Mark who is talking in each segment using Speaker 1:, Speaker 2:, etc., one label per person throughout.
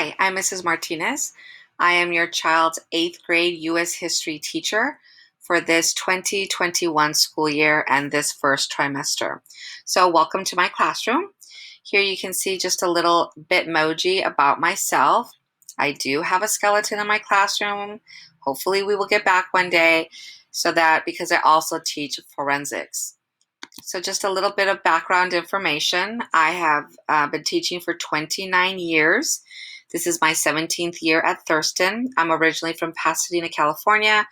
Speaker 1: Hi, I'm Mrs. Martinez. I am your child's 8th grade U.S. history teacher for this 2021 school year and this first trimester. So welcome to my classroom. Here you can see just a little bitmoji about myself. I do have a skeleton in my classroom. Hopefully we will get back one day because I also teach forensics. So just a little bit of background information. I have been teaching for 29 years. This is my 17th year at Thurston. I'm originally from Pasadena, California,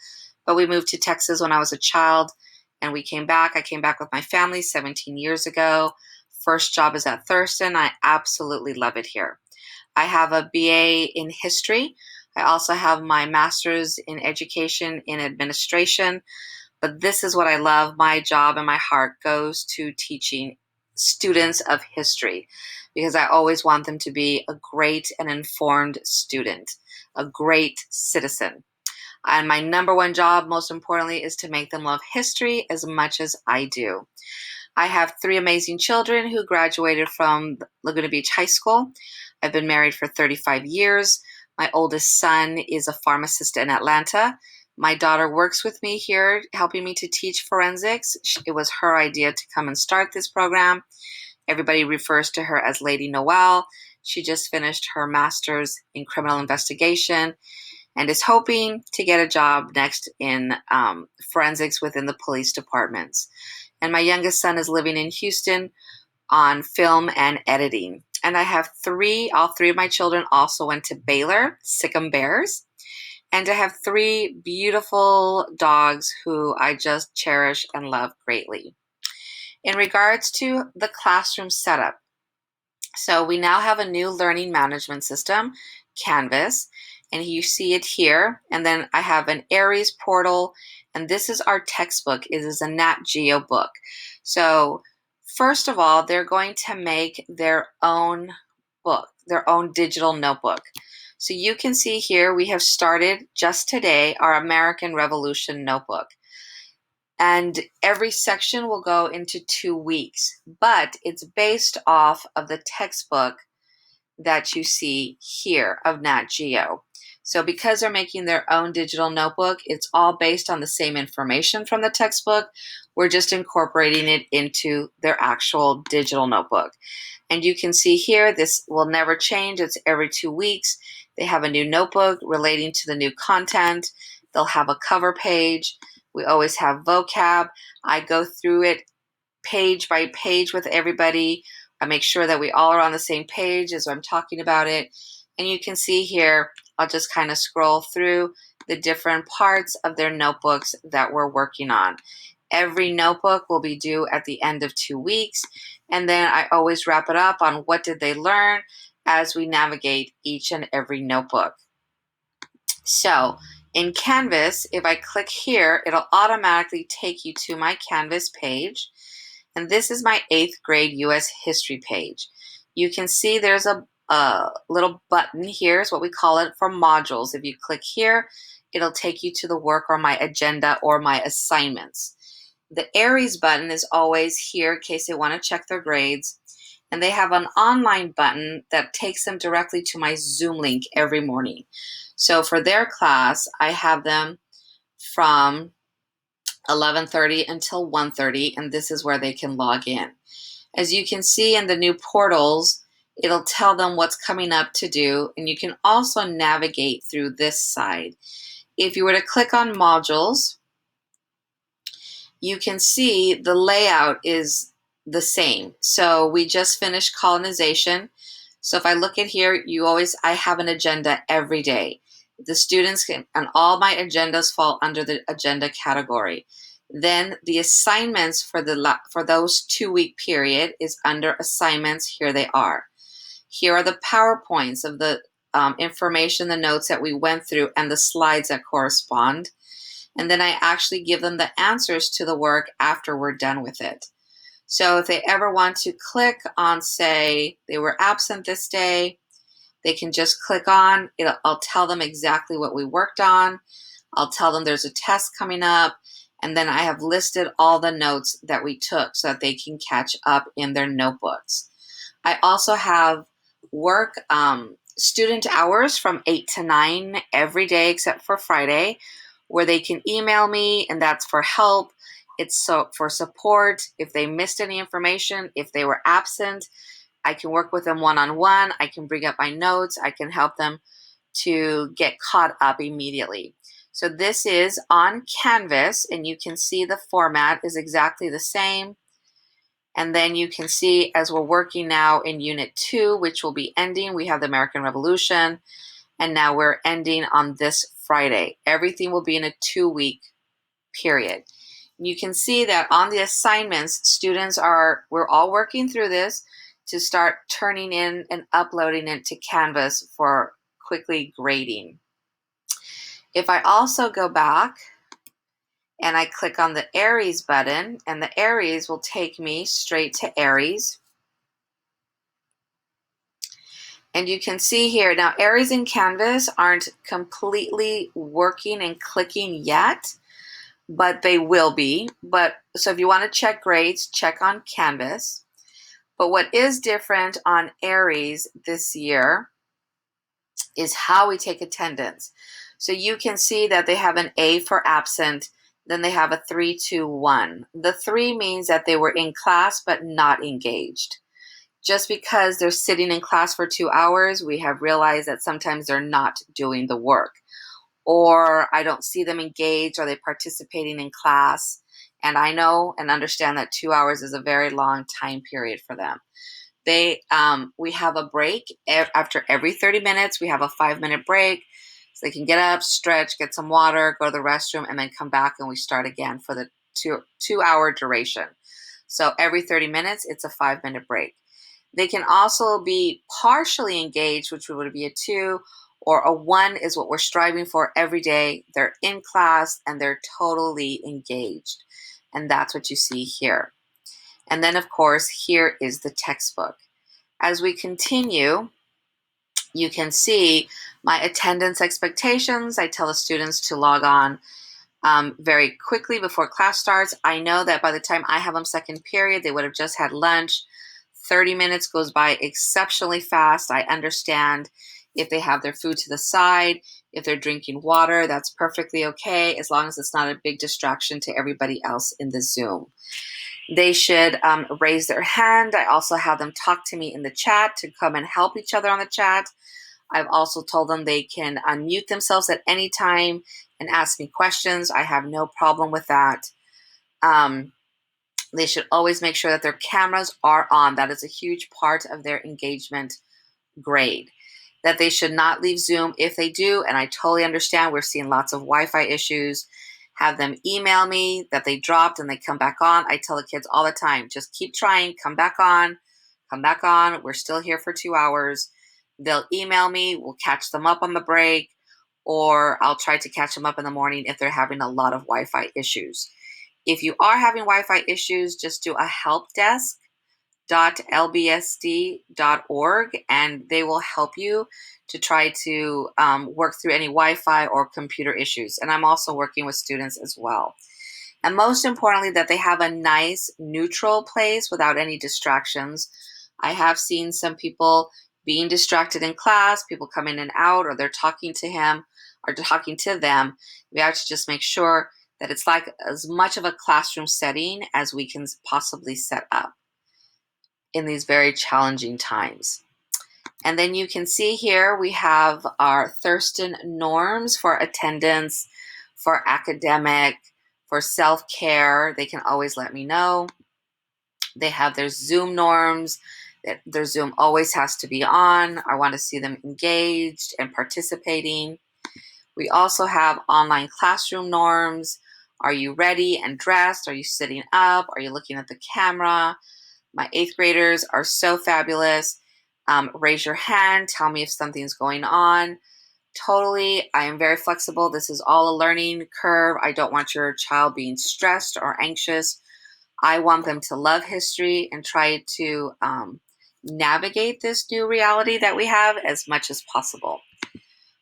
Speaker 1: but we moved to Texas when I was a child and we came back. I came back with my family 17 years ago. First job is at Thurston. I absolutely love it here. I have a BA in history. I also have my master's in education in administration. But this is what I love. My job and my heart goes to teaching students of history because I always want them to be a great and informed student, a great citizen. And my number one job, most importantly, is to make them love history as much as I do. I have 3 amazing children who graduated from Laguna Beach High School. I've been married for 35 years. My oldest son is a pharmacist in Atlanta. My daughter works with me here, helping me to teach forensics. It was her idea to come and start this program. Everybody refers to her as Lady Noel. She just finished her master's in criminal investigation and is hoping to get a job next in forensics within the police departments. And my youngest son is living in Houston on film and editing. And I have all three of my children also went to Baylor, Sikkim Bears. And I have 3 beautiful dogs who I just cherish and love greatly. In regards to the classroom setup, so we now have a new learning management system, Canvas, and you see it here. And then I have an Aries portal, and this is our textbook. It is a Nat Geo book. So first of all, they're going to make their own book, their own digital notebook. So you can see here we have started just today our American Revolution notebook. And every section will go into 2 weeks, but it's based off of the textbook that you see here of Nat Geo. So because they're making their own digital notebook, it's all based on the same information from the textbook. We're just incorporating it into their actual digital notebook. And you can see here, this will never change. It's every 2 weeks. They have a new notebook relating to the new content. They'll have a cover page. We always have vocab. I go through it page by page with everybody. I make sure that we all are on the same page as I'm talking about it. And you can see here, I'll just kind of scroll through the different parts of their notebooks that we're working on. Every notebook will be due at the end of 2 weeks. And then I always wrap it up on what did they learn as we navigate each and every notebook. So in Canvas, if I click here, it'll automatically take you to my Canvas page. And this is my 8th grade U.S. history page. You can see there's a little button here, is what we call it, for modules. If you click here, it'll take you to the work or my agenda or my assignments. The Aries button is always here in case they want to check their grades. And they have an online button that takes them directly to my Zoom link every morning. So for their class, I have them from 11:30 until 1:30, and this is where they can log in. As you can see in the new portals, it'll tell them what's coming up to do, and you can also navigate through this side. If you were to click on modules, you can see the layout is the same. So we just finished colonization. So if I look at here, I have an agenda every day. The students and all my agendas fall under the agenda category. Then the assignments for those 2-week period is under assignments. Here they are. Here are the PowerPoints of the information, the notes that we went through, and the slides that correspond. And then I actually give them the answers to the work after we're done with it. So if they ever want to click on, say, they were absent this day, they can just click on it. I'll tell them exactly what we worked on. I'll tell them there's a test coming up. And then I have listed all the notes that we took so that they can catch up in their notebooks. I also have work student hours from 8 to 9 every day except for Friday, where they can email me, and that's for help. It's for support. If they missed any information, if they were absent, I can work with them one-on-one. I can bring up my notes. I can help them to get caught up immediately. So this is on Canvas, and you can see the format is exactly the same. And then you can see as we're working now in Unit 2, which will be ending, we have the American Revolution, and now we're ending on this Friday. Everything will be in a 2-week period. You can see that on the assignments, we're all working through this to start turning in and uploading it to Canvas for quickly grading. If I also go back and I click on the Aries button, and the Aries will take me straight to Aries. And you can see here, now Aries and Canvas aren't completely working and clicking yet, but they will be. So if you want to check grades, check on Canvas. But what is different on Aries this year is how we take attendance. So you can see that they have an A for absent, then they have a 3, 2, 1. The 3 means that they were in class but not engaged. Just because they're sitting in class for 2 hours, we have realized that sometimes they're not doing the work. Or I don't see them engaged. Are they participating in class? And I know and understand that 2 hours is a very long time period for them. We have a break after every 30 minutes. We have a 5-minute break. So they can get up, stretch, get some water, go to the restroom, and then come back and we start again for the 2-hour duration. So every 30 minutes, it's a 5-minute break. They can also be partially engaged, which would be a 2, or a 1 is what we're striving for every day. They're in class and they're totally engaged. And that's what you see here. And then, of course, here is the textbook. As we continue, you can see my attendance expectations. I tell the students to log on very quickly before class starts. I know that by the time I have them second period, they would have just had lunch. 30 minutes goes by exceptionally fast. I understand if they have their food to the side, if they're drinking water, that's perfectly okay, as long as it's not a big distraction to everybody else in the Zoom. They should raise their hand. I also have them talk to me in the chat to come and help each other on the chat. I've also told them they can unmute themselves at any time and ask me questions. I have no problem with that. They should always make sure that their cameras are on. That is a huge part of their engagement grade. That they should not leave Zoom. If they do, and I totally understand, we're seeing lots of Wi-Fi issues, have them email me that they dropped and they come back on. I tell the kids all the time, just keep trying, come back on. We're still here for 2 hours. They'll email me, we'll catch them up on the break, or I'll try to catch them up in the morning if they're having a lot of Wi-Fi issues. If you are having Wi-Fi issues, just do a helpdesk.lbsd.org and they will help you to try to work through any Wi-Fi or computer issues. And I'm also working with students as well. And most importantly, that they have a nice neutral place without any distractions. I have seen some people being distracted in class, people come in and out, or they're talking to him or talking to them. We have to just make sure that it's like as much of a classroom setting as we can possibly set up in these very challenging times. And then you can see here we have our Thurston norms for attendance, for academic, for self-care. They can always let me know. They have their Zoom norms. Their Zoom always has to be on. I want to see them engaged and participating. We also have online classroom norms. Are you ready and dressed? Are you sitting up? Are you looking at the camera? My 8th graders are so fabulous. Raise your hand. Tell me if something's going on. Totally, I am very flexible. This is all a learning curve. I don't want your child being stressed or anxious. I want them to love history and try to navigate this new reality that we have as much as possible.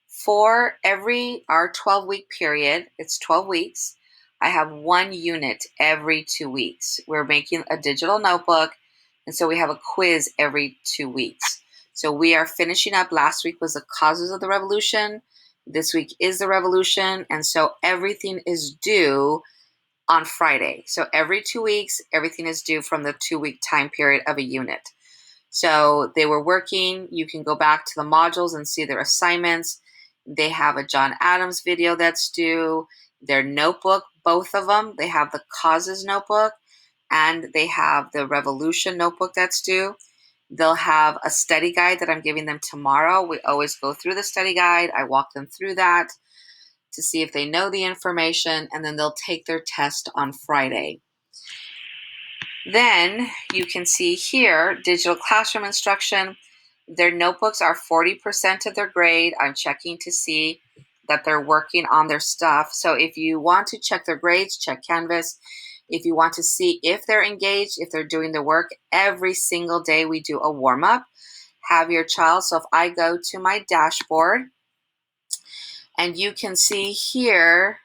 Speaker 1: For our 12-week period, it's 12 weeks, I have 1 unit every 2 weeks. We're making a digital notebook, and so we have a quiz every 2 weeks. So we are finishing up. Last week was the causes of the revolution. This week is the revolution. And so everything is due on Friday. So every 2 weeks, everything is due from the 2-week time period of a unit. So they were working. You can go back to the modules and see their assignments. They have a John Adams video that's due, their notebook, both of them. They have the causes notebook and they have the revolution notebook that's due. They'll have a study guide that I'm giving them tomorrow. We always go through the study guide. I walk them through that to see if they know the information, and then they'll take their test on Friday. Then you can see here, digital classroom instruction. Their notebooks are 40% of their grade. I'm checking to see that they're working on their stuff. So if you want to check their grades, check Canvas. If you want to see if they're engaged, if they're doing the work, every single day we do a warm-up. Have your child. So if I go to my dashboard, and you can see here,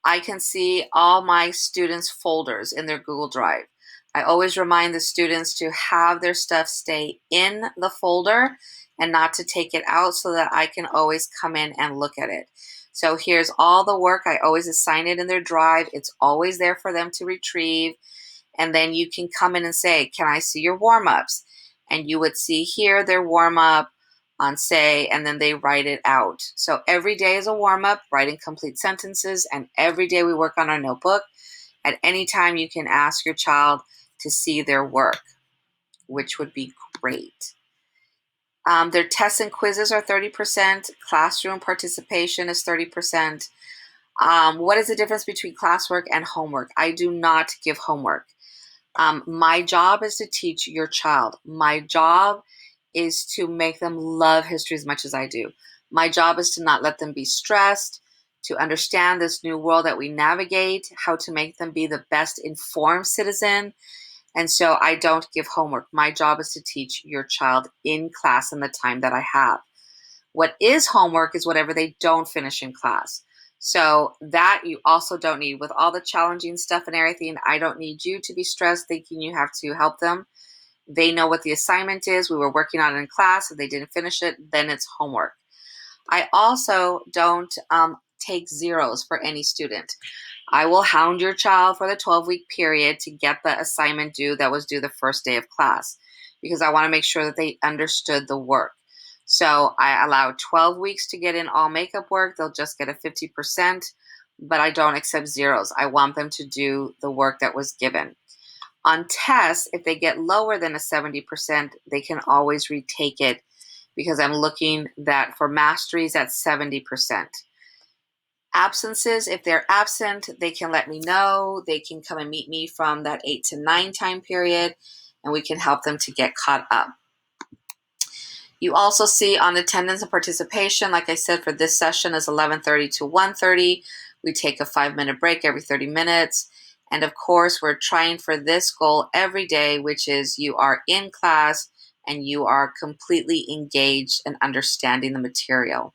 Speaker 1: I can see all my students' folders in their Google Drive. I always remind the students to have their stuff stay in the folder and not to take it out so that I can always come in and look at it. So here's all the work. I always assign it in their drive. It's always there for them to retrieve. And then you can come in and say, can I see your warm-ups? And you would see here their warm-up on say, and then they write it out. So every day is a warm-up, writing complete sentences, and every day we work on our notebook. At any time you can ask your child to see their work, which would be great. Their tests and quizzes are 30%. Classroom participation is 30%. What is the difference between classwork and homework? I do not give homework. My job is to teach your child. My job is to make them love history as much as I do. My job is to not let them be stressed, to understand this new world that we navigate, how to make them be the best informed citizen. And so I don't give homework. My job is to teach your child in class in the time that I have. What is homework is whatever they don't finish in class. So that you also don't need. With all the challenging stuff and everything, I don't need you to be stressed thinking you have to help them. They know what the assignment is. We were working on it in class. If they didn't finish it, then it's homework. I also don't take zeros for any student. I will hound your child for the 12-week period to get the assignment due that was due the first day of class, because I want to make sure that they understood the work. So I allow 12 weeks to get in all makeup work. They'll just get a 50%, but I don't accept zeros. I want them to do the work that was given. On tests, if they get lower than a 70%, they can always retake it, because I'm looking that for masteries at 70%. Absences, if they're absent, they can let me know. They can come and meet me from that 8 to 9 time period, and we can help them to get caught up. You also see on attendance and participation, like I said, for this session is 11:30 to 1:30. We take a 5-minute break every 30 minutes. And of course, we're trying for this goal every day, which is you are in class and you are completely engaged and understanding the material.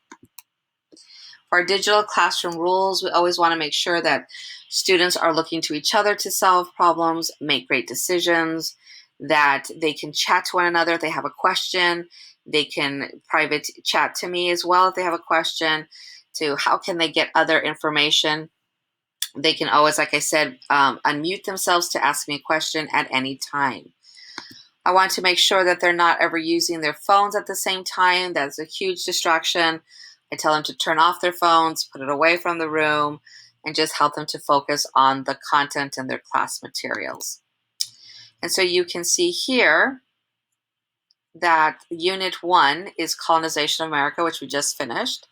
Speaker 1: For our digital classroom rules, we always want to make sure that students are looking to each other to solve problems, make great decisions, that they can chat to one another if they have a question. They can private chat to me as well if they have a question, to how can they get other information. They can always, like I said, unmute themselves to ask me a question at any time. I want to make sure that they're not ever using their phones at the same time. That's a huge distraction. I tell them to turn off their phones, put it away from the room, and just help them to focus on the content and their class materials. And so you can see here that Unit 1 is Colonization of America, which we just finished.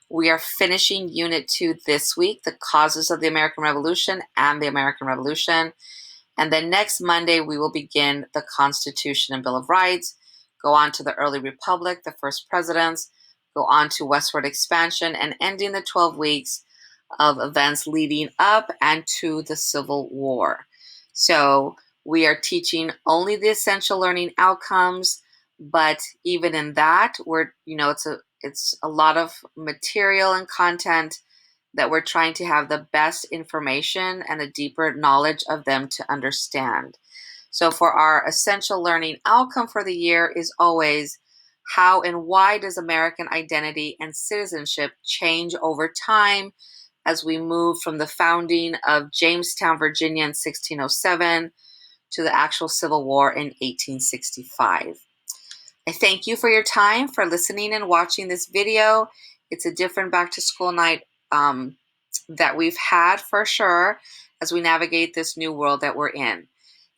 Speaker 1: We are finishing Unit 2 this week, the causes of the American Revolution and the American Revolution. And then next Monday, we will begin the Constitution and Bill of Rights, go on to the early republic, the first presidents, go on to westward expansion, and ending the 12 weeks of events leading up and to the Civil War. So we are teaching only the essential learning outcomes, but even in that, it's a lot of material and content that we're trying to have the best information and a deeper knowledge of them to understand. So for our essential learning outcome for the year is always, How and why does American identity and citizenship change over time as we move from the founding of Jamestown, Virginia in 1607 to the actual Civil War in 1865? I thank you for your time, for listening and watching this video. It's a different back to school night that we've had for sure as we navigate this new world that we're in.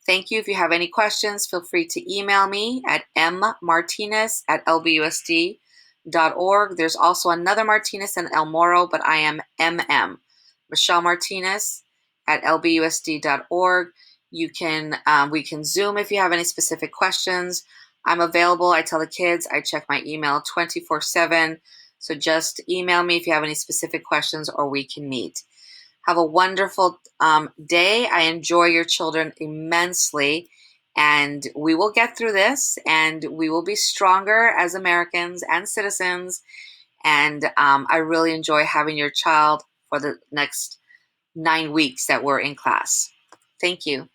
Speaker 1: Thank you. If you have any questions, feel free to email me at mmartinez@lbusd.org. There's also another Martinez in El Moro, but I am MM, Michelle Martinez at lbusd.org. We can Zoom if you have any specific questions. I'm available. I tell the kids I check my email 24/7. So just email me if you have any specific questions or we can meet. Have a wonderful day. I enjoy your children immensely, and we will get through this, and we will be stronger as Americans and citizens. And I really enjoy having your child for the next 9 weeks that we're in class. Thank you.